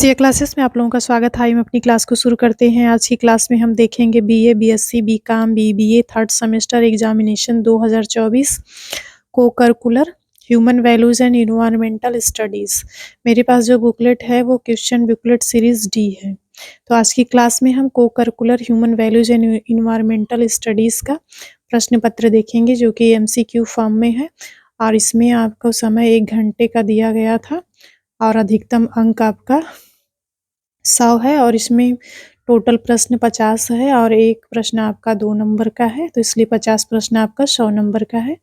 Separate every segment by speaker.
Speaker 1: CA classes में आप लोगों का स्वागत है। हम अपनी क्लास को शुरू करते हैं। आज की क्लास में हम देखेंगे BA, BSc, BCom, BBA third semester examination 2024 को curricular human values and environmental studies. मेरे पास जो बुकलेट है वो क्वेश्चन बुकलेट सीरीज डी है। तो आज की क्लास में हम को curricular human values and environmental studies का प्रश्न पत्र देखेंगे जो कि एमसीक्यू फॉर्म में है और इसमें आपको समय 1 घंटे का दिया गया था और अधिकतम अंक आपका 100 है और इसमें टोटल प्रश्न 50 है और एक प्रश्न आपका 2 नंबर का है, तो इसलिए 50 प्रश्न आपका 100 नंबर का है।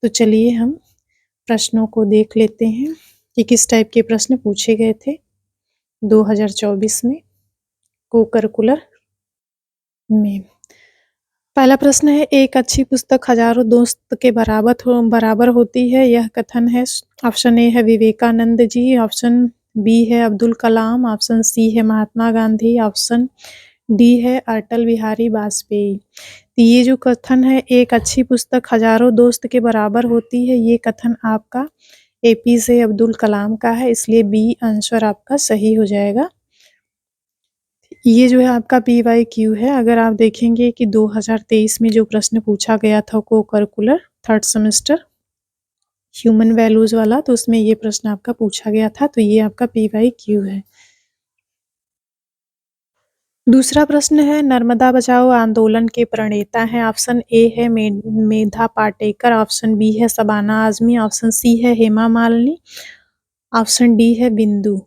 Speaker 1: तो चलिए हम प्रश्नों को देख लेते हैं कि किस टाइप के प्रश्न पूछे गए थे 2024 में को करिकुलर में। पहला प्रश्न है, एक अच्छी पुस्तक हजारों दोस्त के बराबर होती है, यह कथन है। ऑप्शन ए है विवेकानंद जी, ऑप्शन बी है अब्दुल कलाम, ऑप्शन सी है महात्मा गांधी, ऑप्शन डी है अटल बिहारी वाजपेयी। तो ये जो कथन है एक अच्छी पुस्तक हजारों दोस्त के बराबर होती है, ये कथन आपका एपीजे अब्दुल कलाम का है, इसलिए बी आंसर आपका सही हो जाएगा। ये जो है आपका PYQ है। अगर आप देखेंगे कि 2023 में जो प्रश्न पूछा गया था को curricular third semester human values वाला, तो उसमें ये प्रश्न आपका पूछा गया था, तो ये आपका PYQ है। दूसरा प्रश्न है, नर्मदा बचाओ आंदोलन के प्रणेता हैं। ऑप्शन ए है मेधा पाटेकर, ऑप्शन बी है शबाना आजमी, ऑप्शन सी है हेमा मालिनी, ऑप्शन डी है बिंदु।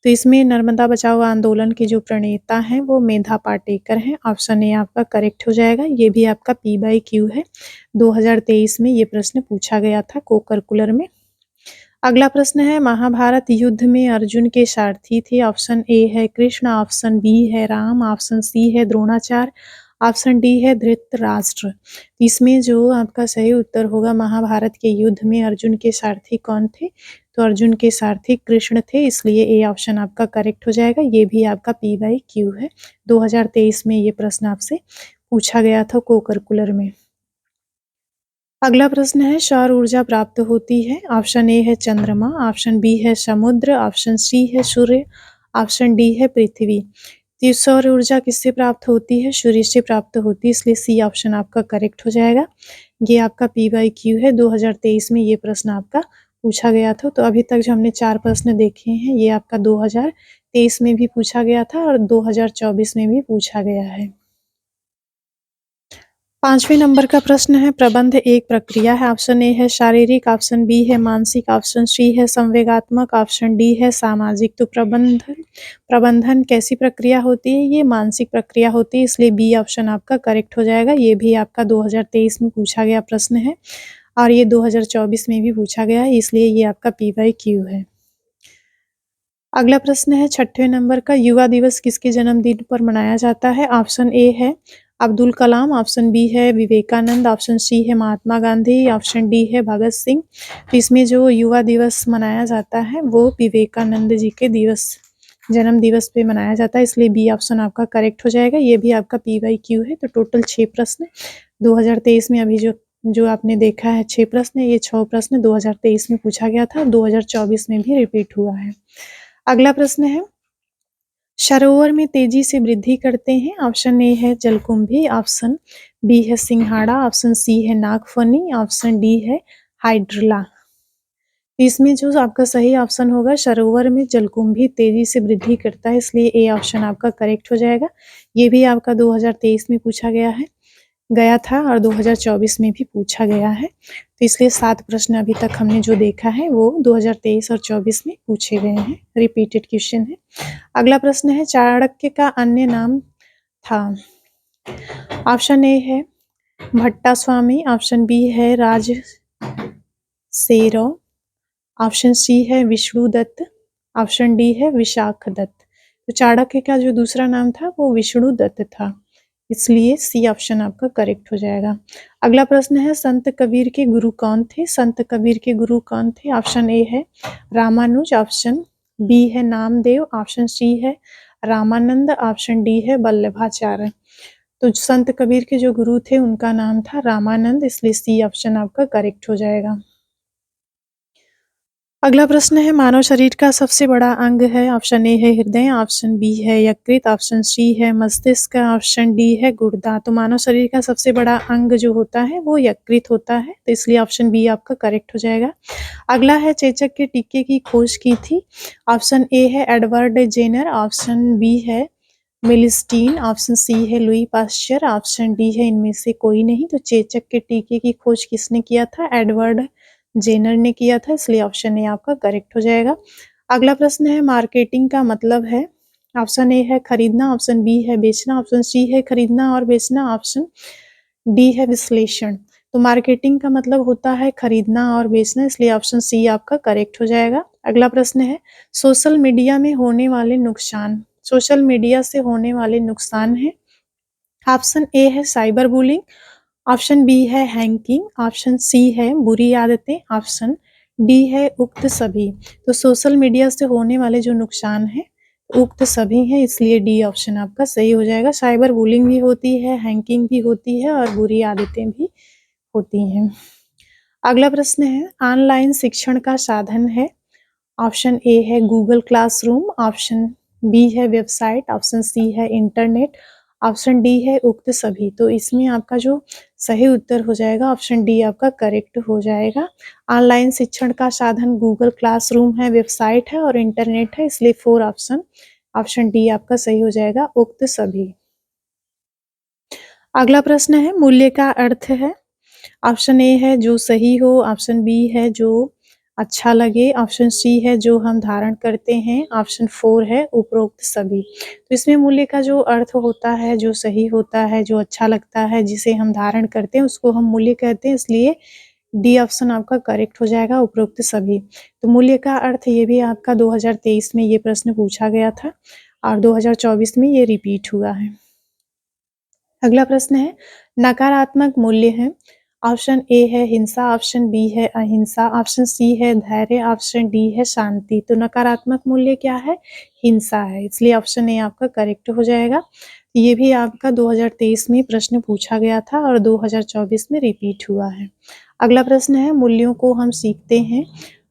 Speaker 1: तो इसमें नर्मदा बचाओ आंदोलन के जो प्रणेता हैं वो मेधा पाटेकर हैं। ऑप्शन ए आपका करेक्ट हो जाएगा। ये भी आपका PYQ है। 2023 में ये प्रश्न पूछा गया था को करिकुलर में। अगला प्रश्न है, महाभारत युद्ध में अर्जुन के सारथी थे। ऑप्शन ए है कृष्ण, ऑप्शन बी है राम, ऑप्शन सी है द्रोणाचार्य, ऑप्शन डी है धृतराष्ट्र। इसमें जो आपका सही उत्तर होगा, महाभारत के युद्ध में अर्जुन के सारथी कौन थे? तो अर्जुन के सारथी कृष्ण थे, इसलिए ए ऑप्शन आपका करेक्ट हो जाएगा। ये भी आपका PYQ है। 2023 में ये प्रश्न आपसे पूछा गया था को करिकुलर में। अगला प्रश्न है, सौर ऊर्जा प्राप्त होती है। ऑप्शन ए है चंद्रमा, ऑप्शन बी है समुद्र, ऑप्शन सी है सूर्य, ऑप्शन डी है पृथ्वी। तो सौर ऊर्जा किससे प्राप्त होती है? सूर्य से प्राप्त होती है, इसलिए सी ऑप्शन आपका करेक्ट हो जाएगा। ये आपका PYQ है। 2023 में ये प्रश्न आपका पूछा गया था। तो अभी तक जो हमने 4 प्रश्न देखे हैं ये आपका 2023 में भी पूछा गया था और 2024 में भी पूछा गया है। 5वें नंबर का प्रश्न है, प्रबंध एक प्रक्रिया है। ऑप्शन ए है शारीरिक, ऑप्शन बी है मानसिक, ऑप्शन सी है संवेगात्मक, ऑप्शन डी है सामाजिक। तो प्रबंधन कैसी प्रक्रिया होती है? ये मानसिक प्रक्रिया होती है, इसलिए बी ऑप्शन आपका करेक्ट हो जाएगा। ये भी आपका 2023 में पूछा गया प्रश्न है और ये 2024 में भी पूछा गया है, इसलिए ये आपका PYQ है। अगला प्रश्न है, 6वें नंबर का, युवा दिवस किसके जन्मदिन पर मनाया जाता है? ऑप्शन ए है अब्दुल कलाम, ऑप्शन बी है विवेकानंद, ऑप्शन सी है महात्मा गांधी, ऑप्शन डी है भगत सिंह। तो इसमें जो युवा दिवस मनाया जाता है वो विवेकानंद जी के जन्म दिवस पे मनाया जाता है, इसलिए बी ऑप्शन आपका करेक्ट हो जाएगा। ये भी आपका PYQ है। तो टोटल 6 प्रश्न 2023 में अभी जो आपने देखा है 6 प्रश्न, ये 6 प्रश्न 2023 में पूछा गया था, 2024 में भी रिपीट हुआ है। अगला प्रश्न है, सरोवर में तेजी से वृद्धि करते हैं। ऑप्शन ए है जलकुंभी, ऑप्शन बी है सिंघाड़ा, ऑप्शन सी है नागफनी, ऑप्शन डी है हाइड्रला। इसमें जो आपका सही ऑप्शन होगा, सरोवर में जलकुंभी तेजी से वृद्धि करता है, इसलिए ए ऑप्शन आपका करेक्ट हो जाएगा। ये भी आपका 2023 में पूछा गया था और 2024 में भी पूछा गया है, तो इसलिए 7 प्रश्न अभी तक हमने जो देखा है वो 2023 और 24 में पूछे गए हैं, रिपीटेड क्वेश्चन है। अगला प्रश्न है, चाणक्य का अन्य नाम था। ऑप्शन ए है भट्टा स्वामी, ऑप्शन बी है राजसेरव, ऑप्शन सी है विष्णुदत्त, ऑप्शन डी है विशाखदत्त। तो चाणक्य का जो दूसरा नाम था वो विष्णुदत्त था, इसलिए सी ऑप्शन आपका करेक्ट हो जाएगा। अगला प्रश्न है, संत कबीर के गुरु कौन थे? संत कबीर के गुरु कौन थे? ऑप्शन ए है रामानुज, ऑप्शन बी है नामदेव, ऑप्शन सी है रामानंद, ऑप्शन डी है वल्लभाचार्य। तो संत कबीर के जो गुरु थे उनका नाम था रामानंद, इसलिए सी ऑप्शन आपका करेक्ट हो जाएगा। अगला प्रश्न है मानव शरीर का सबसे बड़ा अंग है। ऑप्शन ए है हृदय, ऑप्शन बी है यकृत, ऑप्शन सी है मस्तिष्क, ऑप्शन डी है गुर्दा। तो मानव शरीर का सबसे बड़ा अंग जो होता है वो यकृत होता है, तो इसलिए ऑप्शन बी आपका करेक्ट हो जाएगा। अगला है चेचक के टीके की खोज की थी। ऑप्शन ए है एडवर्ड जेनर, ऑप्शन बी है मिलिस्टीन, ऑप्शन सी है लुई पाश्चर, ऑप्शन डी है इनमें से कोई नहीं। तो चेचक के टीके की खोज किसने किया था? एडवर्ड जेनर ने किया था, इसलिए ऑप्शन ए आपका करेक्ट हो जाएगा। अगला प्रश्न है मार्केटिंग का मतलब है। ऑप्शन ए है खरीदना, ऑप्शन बी है बेचना, ऑप्शन सी है खरीदना और बेचना, ऑप्शन डी है विश्लेषण। तो मार्केटिंग का मतलब होता है खरीदना और बेचना, इसलिए ऑप्शन सी आपका करेक्ट हो जाएगा। अगला प्रश्न है सोशल मीडिया में होने वाले नुकसान। सोशल मीडिया से होने वाले नुकसान है। ऑप्शन ए है साइबर बुलिंग, ऑप्शन बी है हैकिंग, ऑप्शन सी है बुरी आदतें, ऑप्शन डी है उक्त सभी। तो सोशल मीडिया से होने वाले जो नुकसान है उक्त सभी है, इसलिए डी ऑप्शन आपका सही हो जाएगा। साइबर बुलिंग भी होती है, हैकिंग भी होती है और बुरी आदतें भी होती हैं। अगला प्रश्न है ऑनलाइन शिक्षण का साधन है। ऑप्शन ए है गूगल क्लासरूम, ऑप्शन बी है वेबसाइट, ऑप्शन सी है इंटरनेट, ऑप्शन डी है उक्त सभी। तो इसमें आपका जो सही उत्तर हो जाएगा ऑप्शन डी आपका करेक्ट हो जाएगा। ऑनलाइन शिक्षण का साधन गूगल क्लासरूम है, वेबसाइट है और इंटरनेट है, इसलिए 4 ऑप्शन ऑप्शन डी आपका सही हो जाएगा उक्त सभी। अगला प्रश्न है मूल्य का अर्थ है। ऑप्शन ए है जो सही हो, ऑप्शन बी है जो अच्छा लगे, ऑप्शन सी है जो हम धारण करते हैं, ऑप्शन 4 है उपरोक्त सभी। तो इसमें मूल्य का जो अर्थ होता है, जो सही होता है, जो अच्छा लगता है, जिसे हम धारण करते हैं उसको हम मूल्य कहते हैं, इसलिए डी ऑप्शन आपका करेक्ट हो जाएगा उपरोक्त सभी। तो मूल्य का अर्थ ये भी आपका 2023 में ये प्रश्न पूछा गया था और 2024 में ये रिपीट हुआ है। अगला प्रश्न है नकारात्मक मूल्य है। ऑप्शन ए है हिंसा, ऑप्शन बी है अहिंसा, ऑप्शन सी है धैर्य, ऑप्शन डी है शांति। तो नकारात्मक मूल्य क्या है? हिंसा है, इसलिए ऑप्शन ए आपका करेक्ट हो जाएगा। ये भी आपका 2023 में प्रश्न पूछा गया था और 2024 में रिपीट हुआ है। अगला प्रश्न है मूल्यों को हम सीखते हैं।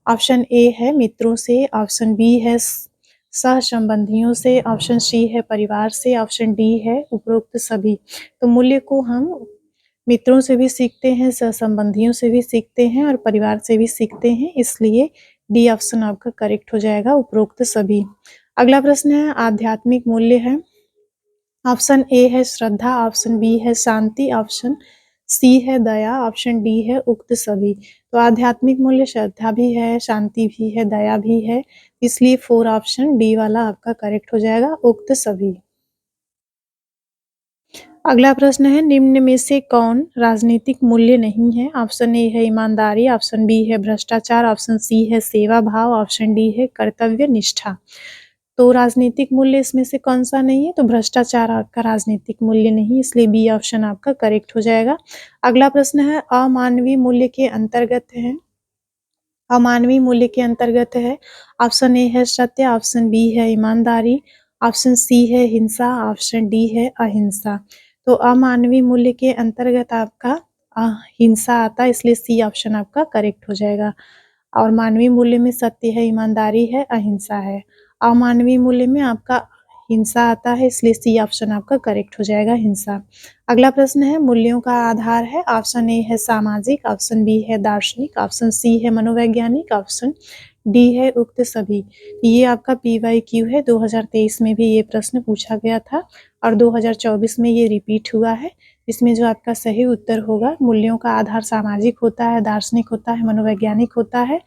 Speaker 1: ऑप्शन ए है मित्रों से, ऑप्शन बी है सह संबंधियों से, ऑप्शन सी है परिवार से, ऑप्शन डी है उपरोक्त सभी। तो मूल्य को हम मित्रों से भी सीखते हैं, सह संबंधियों से भी सीखते हैं और परिवार से भी सीखते हैं, इसलिए डी ऑप्शन आपका करेक्ट हो जाएगा उपरोक्त सभी। अगला प्रश्न है आध्यात्मिक मूल्य है। ऑप्शन ए है श्रद्धा, ऑप्शन बी है शांति, ऑप्शन सी है दया, ऑप्शन डी है उक्त सभी। तो आध्यात्मिक मूल्य श्रद्धा भी है, शांति भी है, दया भी है, इसलिए 4 ऑप्शन डी वाला आपका करेक्ट हो जाएगा उक्त सभी। अगला प्रश्न है निम्न में से कौन राजनीतिक मूल्य नहीं है? ऑप्शन ए है ईमानदारी, ऑप्शन बी है भ्रष्टाचार, ऑप्शन सी है सेवा भाव, ऑप्शन डी है कर्तव्य निष्ठा। तो राजनीतिक मूल्य इसमें से कौन सा नहीं है? तो भ्रष्टाचार आपका राजनीतिक मूल्य नहीं, इसलिए बी ऑप्शन आपका करेक्ट हो जाएगा। अगला प्रश्न है अमानवीय मूल्य के अंतर्गत है। अमानवीय मूल्य के अंतर्गत है। ऑप्शन ए है सत्य, ऑप्शन बी है ईमानदारी, ऑप्शन सी है हिंसा, ऑप्शन डी है अहिंसा। तो अमानवीय मूल्य के अंतर्गत आपका हिंसा आता है, इसलिए सी ऑप्शन आपका करेक्ट हो जाएगा। और मानवीय मूल्य में सत्य है, ईमानदारी है, अहिंसा है। अमानवीय मूल्य में आपका हिंसा आता है, इसलिए सी ऑप्शन आपका करेक्ट हो जाएगा हिंसा। अगला प्रश्न है मूल्यों का आधार है। ऑप्शन ए है सामाजिक, ऑप्शन बी है दार्शनिक, ऑप्शन सी है मनोवैज्ञानिक, ऑप्शन डी है उक्त सभी। ये आपका PYQ है, 2023 में भी ये प्रश्न पूछा गया था और 2024 में ये रिपीट हुआ है। इसमें जो आपका सही उत्तर होगा मूल्यों का आधार सामाजिक होता है, दार्शनिक होता है, मनोवैज्ञानिक होता है,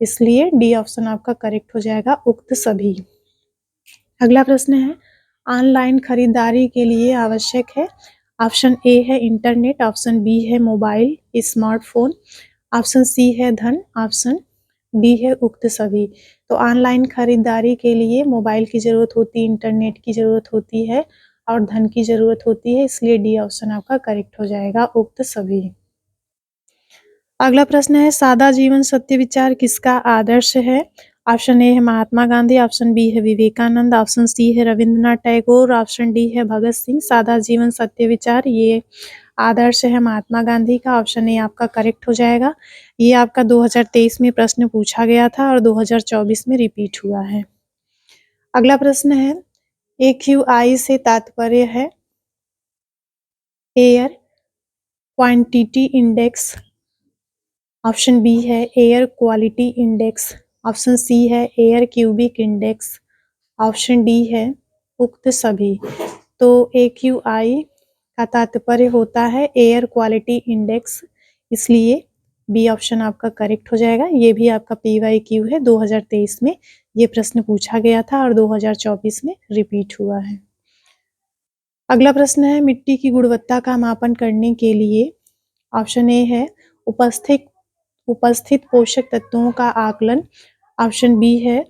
Speaker 1: इसलिए डी ऑप्शन आपका करेक्ट हो जाएगा उक्त सभी। अगला प्रश्न है ऑनलाइन खरीदारी के लिए आवश्यक है। ऑप्शन ए है इंटरनेट, ऑप्शन बी है मोबाइल स्मार्टफोन, ऑप्शन सी है धन, ऑप्शन डी है उक्त सभी। तो ऑनलाइन खरीदारी के लिए मोबाइल की ज़रूरत होती है, इंटरनेट की ज़रूरत होती है और धन की ज़रूरत होती है, इसलिए डी ऑप्शन आपका करेक्ट हो जाएगा उक्त सभी। अगला प्रश्न है सादा जीवन सत्य विचार किसका आदर्श है? ऑप्शन ए है महात्मा गांधी, ऑप्शन बी है विवेकानंद, ऑप्शन सी है रविंद्रनाथ टैगोर, ऑप्शन डी है भगत सिंह। सादा जीवन सत्य विचार ये आदर्श है महात्मा गांधी का, ऑप्शन ए आपका करेक्ट हो जाएगा। ये आपका 2023 में प्रश्न पूछा गया था और 2024 में रिपीट हुआ है। अगला प्रश्न है, AQI से तात्पर्य है air quantity index, option B है air quality index, option C है air cubic index, option D है उक्त सभी। तो AQI का तात्पर्य होता है एयर क्वालिटी इंडेक्स, इसलिए बी ऑप्शन आपका करेक्ट हो जाएगा। ये भी आपका PYQ है, 2023 में ये प्रश्न पूछा गया था और 2024 में रिपीट हुआ है। अगला प्रश्न है, मिट्टी की गुणवत्ता का मापन करने के लिए ऑप्शन ए है उपस्थित पोषक तत्वों का आकलन, ऑप्शन बी है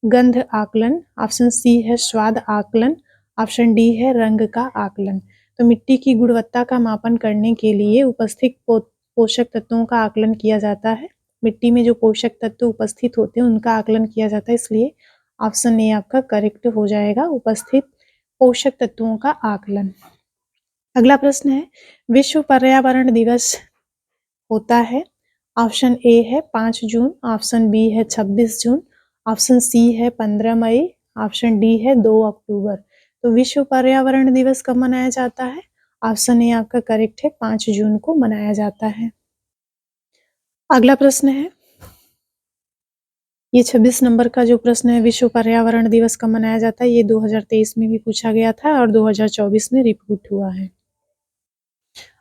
Speaker 1: गंध आकलन, ऑप्शन सी है स्वाद आकलन, ऑप्शन डी है रंग का आकलन। तो मिट्टी की गुणवत्ता का मापन करने के लिए उपस्थित पोषक तत्वों का आकलन किया जाता है। मिट्टी में जो पोषक तत्व उपस्थित होते हैं उनका आकलन किया जाता है, इसलिए ऑप्शन ए आपका करेक्ट हो जाएगा, उपस्थित पोषक तत्वों का आकलन। अगला प्रश्न है, विश्व पर्यावरण दिवस होता है, ऑप्शन ए है 5 जून, ऑप्शन बी है 26 जून, ऑप्शन सी है 15 मई, ऑप्शन डी है 2 अक्टूबर। तो विश्व पर्यावरण दिवस कब मनाया जाता है? ऑप्शन ए आपका करेक्ट है, 5 जून को मनाया जाता है। अगला प्रश्न है, ये 26 नंबर का जो प्रश्न है, विश्व पर्यावरण दिवस कब मनाया जाता है, ये 2023 में भी पूछा गया था और 2024 में रिपीट हुआ है।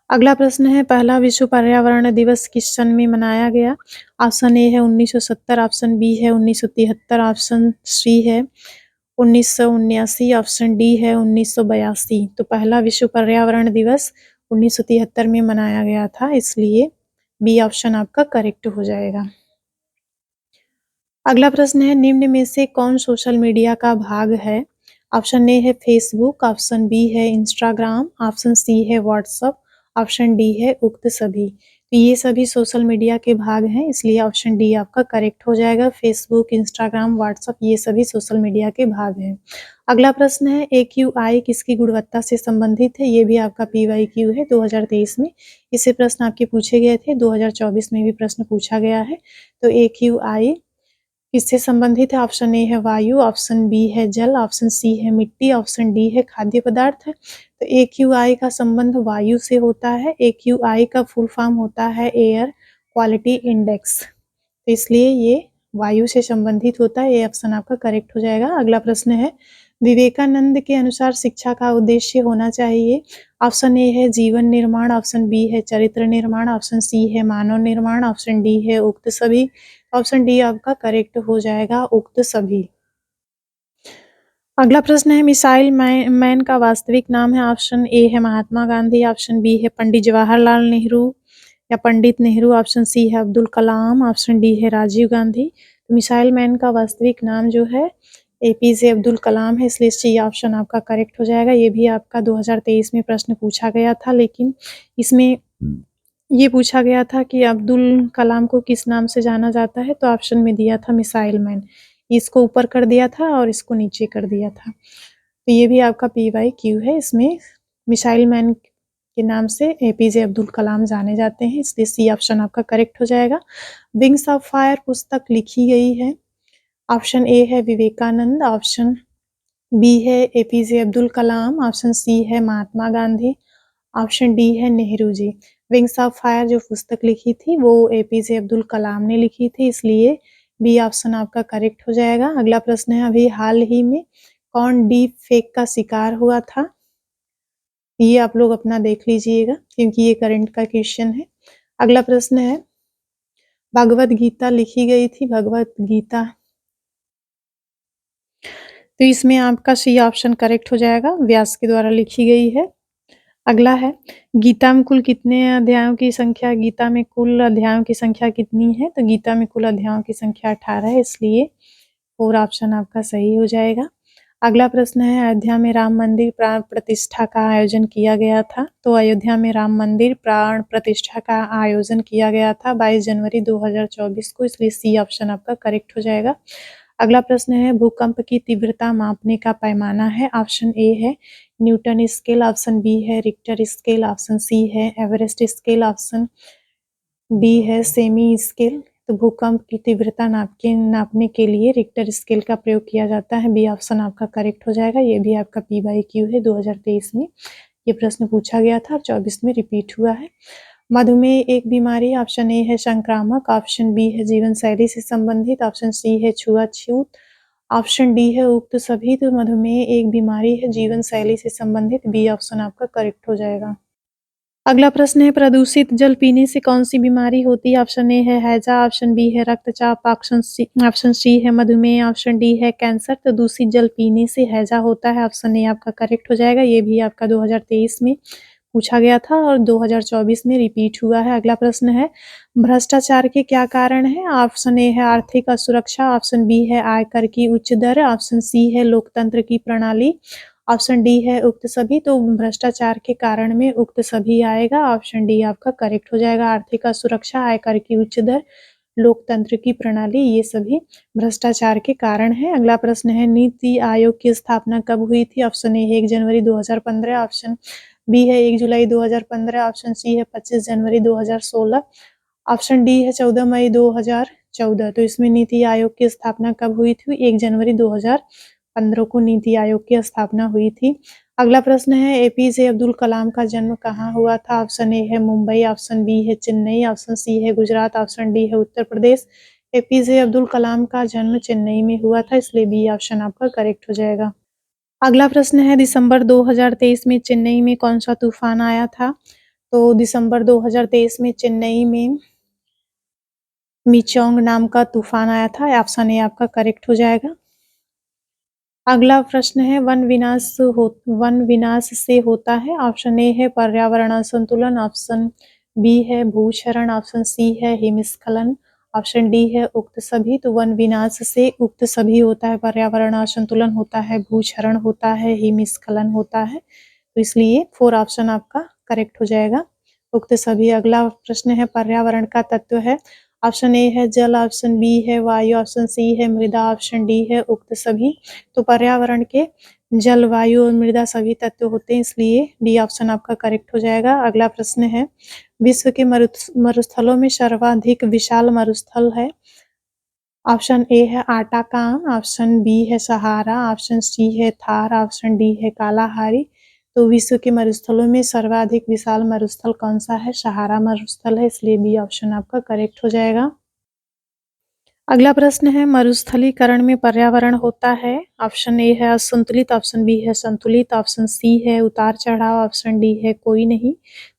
Speaker 1: अगला प्रश्न है, पहला विश्व पर्यावरण दिवस किस सन में मनाया गया? ऑप्शन ए है 1970, ऑप्शन बी है 1973, ऑप्शन सी है 1979, ऑप्शन डी है 1982। तो पहला विश्व पर्यावरण दिवस 1973 में मनाया गया था, इसलिए बी ऑप्शन आपका करेक्ट हो जाएगा। अगला प्रश्न है, निम्न में से कौन सोशल मीडिया का भाग है? ऑप्शन ए है फेसबुक, ऑप्शन बी है इंस्टाग्राम, ऑप्शन सी है व्हाट्सएप, ऑप्शन डी है उक्त सभी। तो ये सभी सोशल मीडिया के भाग हैं, इसलिए ऑप्शन डी आपका करेक्ट हो जाएगा। फेसबुक, इंस्टाग्राम, व्हाट्सएप ये सभी सोशल मीडिया के भाग हैं। अगला प्रश्न है, AQI किसकी गुणवत्ता से संबंधित है? ये भी आपका PYQ है, 2023 में इससे प्रश्न आपके पूछे गए थे, 2024 में भी प्रश्न पूछा गया है। तो AQI किससे संबंधित है? ऑप्शन ए है वायु, ऑप्शन बी है जल, ऑप्शन सी है मिट्टी, ऑप्शन डी है खाद्य पदार्थ। तो AQI का संबंध वायु से होता है। AQI का फुल फॉर्म होता है एयर क्वालिटी इंडेक्स, तो इसलिए ये वायु से संबंधित होता है। ये ऑप्शन आपका करेक्ट हो जाएगा। अगला प्रश्न है, विवेकानंद के अनुसार शिक्षा का उद्देश्य होना चाहिए। ऑप्शन ए है जीवन निर्माण, ऑप्शन बी है चरित्र निर्माण, ऑप्शन सी है मानव निर्माण, ऑप्शन डी है उक्त सभी। ऑप्शन डी आपका करेक्ट हो जाएगा, उक्त सभी। अगला प्रश्न है, मिसाइल मैन का वास्तविक नाम है। ऑप्शन ए है महात्मा गांधी, ऑप्शन बी है पंडित जवाहरलाल नेहरू या पंडित नेहरू, ऑप्शन सी है अब्दुल कलाम, ऑप्शन डी है राजीव गांधी। तो मिसाइल मैन का वास्तविक नाम जो है APJ अब्दुल कलाम है, इसलिए सी ऑप्शन आपका करेक्ट हो जाएगा। ये भी आपका 2023 में प्रश्न पूछा गया था, लेकिन इसमें ये पूछा गया था कि अब्दुल कलाम को किस नाम से जाना जाता है, तो ऑप्शन में दिया था मिसाइल मैन, इसको ऊपर कर दिया था और इसको नीचे कर दिया था। तो ये भी आपका PYQ है, इसमें मिसाइल मैन के नाम से APJ अब्दुल कलाम जाने जाते हैं, इसलिए सी ऑप्शन आपका करेक्ट हो जाएगा। विंग्स ऑफ फायर पुस्तक लिखी गई है। ऑप्शन ए है विवेकानंद, ऑप्शन बी है APJ Abdul Kalam, option C है महात्मा गांधी, ऑप्शन डी है Nehru ji. Wings of fire जो पुस्तक लिखी थी वो APJ अब्दुल कलाम ने लिखी थी, इसलिए बी ऑप्शन आपका करेक्ट हो जाएगा। अगला प्रश्न है, अभी हाल ही में कौन डीप फेक का शिकार हुआ था? ये आप लोग अपना देख लीजिएगा, क्योंकि ये करंट का क्वेश्चन है। अगला प्रश्न है, भगवत गीता लिखी गई थी, भगवत गीता, तो इसमें आपका सी ऑप्शन करेक्ट हो जाएगा, व्यास के द्वारा लिखी गई है। अगला है, गीता में कुल कितने अध्यायों की संख्या, गीता में कुल अध्यायों की संख्या कितनी है? तो गीता में कुल अध्यायों की संख्या 18 है, इसलिए 4 ऑप्शन आपका सही हो जाएगा। अगला प्रश्न है, अयोध्या में राम मंदिर प्राण प्रतिष्ठा का आयोजन किया गया था। तो अयोध्या में राम मंदिर प्राण प्रतिष्ठा का आयोजन किया गया था 22 जनवरी 2024 को, इसलिए सी ऑप्शन आपका करेक्ट हो जाएगा। अगला प्रश्न है, भूकंप की तीव्रता मापने का पैमाना है। ऑप्शन ए है न्यूटन स्केल, ऑप्शन बी है रिक्टर स्केल, ऑप्शन सी है एवरेस्ट स्केल, ऑप्शन डी है सेमी स्केल। तो भूकंप की तीव्रता नापने के लिए रिक्टर स्केल का प्रयोग किया जाता है। बी ऑप्शन आपका करेक्ट हो जाएगा। ये भी आपका PYQ है, 2023 में ये प्रश्न पूछा गया था और 24 में रिपीट हुआ है। मधुमेह एक बीमारी, ऑप्शन ए है संक्रामक, ऑप्शन बी है जीवन शैली से संबंधित, ऑप्शन सी है छुआछूत, ऑप्शन डी है उक्त सभी। तो मधुमेह एक बीमारी है जीवन शैली से संबंधित, बी ऑप्शन आपका करेक्ट हो जाएगा। अगला प्रश्न है प्रदूषित जल पीने से कौन सी बीमारी होती है? ऑप्शन ए है हैजा, ऑप्शन बी है रक्तचाप, ऑप्शन सी है मधुमेह, ऑप्शन डी है कैंसर। तो दूषित जल पीने से हैजा होता है, ऑप्शन ए आपका करेक्ट हो जाएगा। ये भी आपका 2023 में पूछा गया था और 2024 में रिपीट हुआ है। अगला प्रश्न है भ्रष्टाचार के क्या कारण है? ऑप्शन ए है आर्थिक असुरक्षा, ऑप्शन बी है आयकर की उच्च दर, ऑप्शन सी है लोकतंत्र की प्रणाली, ऑप्शन डी है उक्त सभी। तो भ्रष्टाचार के कारण में उक्त सभी आएगा, ऑप्शन डी आपका करेक्ट हो जाएगा। आर्थिक असुरक्षा, आयकर की उच्च दर, लोकतंत्र की प्रणाली, ये सभी भ्रष्टाचार के कारण है। अगला प्रश्न है नीति आयोग की स्थापना कब हुई थी? ऑप्शन ए है 1 जनवरी 2015, ऑप्शन बी है 1 जुलाई 2015, ऑप्शन सी है 25 जनवरी 2016, ऑप्शन डी है 14 मई 2014। तो इसमें नीति आयोग की स्थापना कब हुई थी? 1 जनवरी 2015 को नीति आयोग की स्थापना हुई थी। अगला प्रश्न है APJ अब्दुल कलाम का जन्म कहाँ हुआ था? ऑप्शन ए है मुंबई, ऑप्शन बी है चेन्नई, ऑप्शन सी है गुजरात, ऑप्शन डी है उत्तर प्रदेश। APJ अब्दुल कलाम का जन्म चेन्नई में हुआ था, इसलिए बी ऑप्शन आपका करेक्ट हो जाएगा। अगला प्रश्न है दिसंबर 2023 में चेन्नई में कौन सा तूफान आया था? तो दिसंबर 2023 में चेन्नई में मिचोंग नाम का तूफान आया था, ऑप्शन ए आपका करेक्ट हो जाएगा। अगला प्रश्न है वन विनाश से होता है, ऑप्शन ए है पर्यावरण असंतुलन, ऑप्शन बी है भूक्षरण, ऑप्शन सी है हिमस्खलन, ऑप्शन डी है उक्त सभी। तो वन विनाश से उक्त सभी होता है, पर्यावरण असंतुलन होता है, भूक्षरण होता है, हिमस्खलन होता है। तो इसलिए 4 ऑप्शन आपका करेक्ट हो जाएगा, उक्त सभी। अगला प्रश्न है पर्यावरण का तत्व है, ऑप्शन ए है जल, ऑप्शन बी है वायु, ऑप्शन सी है मृदा, ऑप्शन डी है उक्त सभी। तो पर्यावरण के जल, वायु और मृदा सभी तत्व होते हैं, इसलिए डी ऑप्शन आपका करेक्ट हो जाएगा। अगला प्रश्न है विश्व के मरुस्थलों में सर्वाधिक विशाल मरुस्थल है, ऑप्शन ए है आटाकान, ऑप्शन बी है सहारा, ऑप्शन सी है थार, ऑप्शन डी है कालाहारी। तो विश्व के मरुस्थलों में सर्वाधिक विशाल मरुस्थल कौन सा है? सहारा मरुस्थल है, इसलिए बी ऑप्शन आपका करेक्ट हो जाएगा। अगला प्रश्न है मरुस्थलीकरण में पर्यावरण होता है, ऑप्शन ए है असंतुलित, ऑप्शन बी है संतुलित, ऑप्शन सी है उतार चढ़ाव, ऑप्शन डी है कोई नहीं।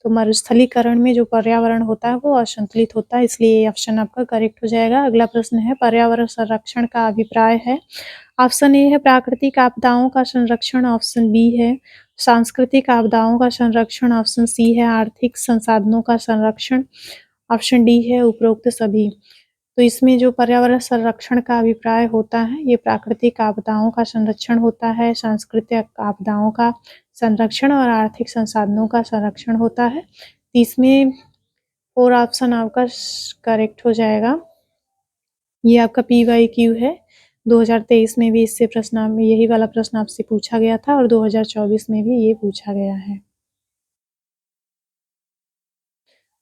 Speaker 1: तो मरुस्थलीकरण में जो पर्यावरण होता है वो असंतुलित होता है, इसलिए ये ऑप्शन आपका करेक्ट हो जाएगा। अगला प्रश्न है पर्यावरण संरक्षण का अभिप्राय है, ऑप्शन ए है प्राकृतिक आपदाओं का संरक्षण, ऑप्शन बी है सांस्कृतिक आपदाओं का संरक्षण, ऑप्शन सी है आर्थिक संसाधनों का संरक्षण, ऑप्शन डी है उपरोक्त सभी। तो इसमें जो पर्यावरण संरक्षण का अभिप्राय होता है ये प्राकृतिक आपदाओं का संरक्षण होता है, सांस्कृतिक आपदाओं का संरक्षण और आर्थिक संसाधनों का संरक्षण होता है। तो इसमें 4 ऑप्शन आपका करेक्ट हो जाएगा। ये आपका PYQ है, 2023 में भी इससे प्रश्न यही वाला प्रश्न आपसे पूछा गया था और 2024 में भी ये पूछा गया है।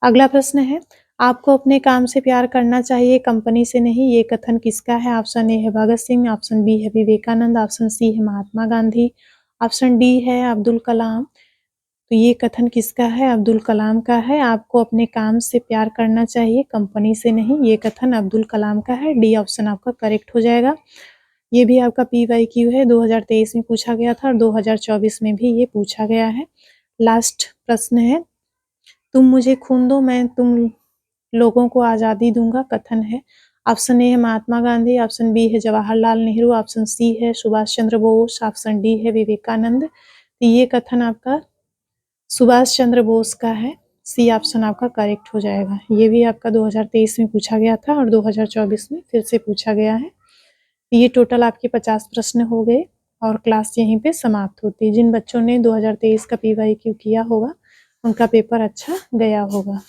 Speaker 1: अगला प्रश्न है आपको अपने काम से प्यार करना चाहिए, कंपनी से नहीं, ये कथन किसका है? ऑप्शन ए है भगत सिंह, ऑप्शन बी है विवेकानंद, ऑप्शन सी है महात्मा गांधी, ऑप्शन डी है अब्दुल कलाम। तो ये कथन किसका है? अब्दुल कलाम का है। आपको अपने काम से प्यार करना चाहिए, कंपनी से नहीं, ये कथन अब्दुल कलाम का है, डी ऑप्शन आपका करेक्ट हो जाएगा। ये भी आपका PYQ है, 2023 में पूछा गया था और 2024 में भी ये पूछा गया है। लास्ट प्रश्न है तुम मुझे खून दो मैं तुम लोगों को आज़ादी दूंगा, कथन है, ऑप्शन ए है महात्मा गांधी, ऑप्शन बी है जवाहरलाल नेहरू, ऑप्शन सी है सुभाष चंद्र बोस, ऑप्शन डी है विवेकानंद। तो ये कथन आपका सुभाष चंद्र बोस का है, सी ऑप्शन आपका करेक्ट हो जाएगा। ये भी आपका 2023 में पूछा गया था और 2024 में फिर से पूछा गया है। ये टोटल आपके 50 प्रश्न हो गए और क्लास यहीं पे समाप्त होती है। जिन बच्चों ने 2023 का PYQ किया होगा उनका पेपर अच्छा गया होगा।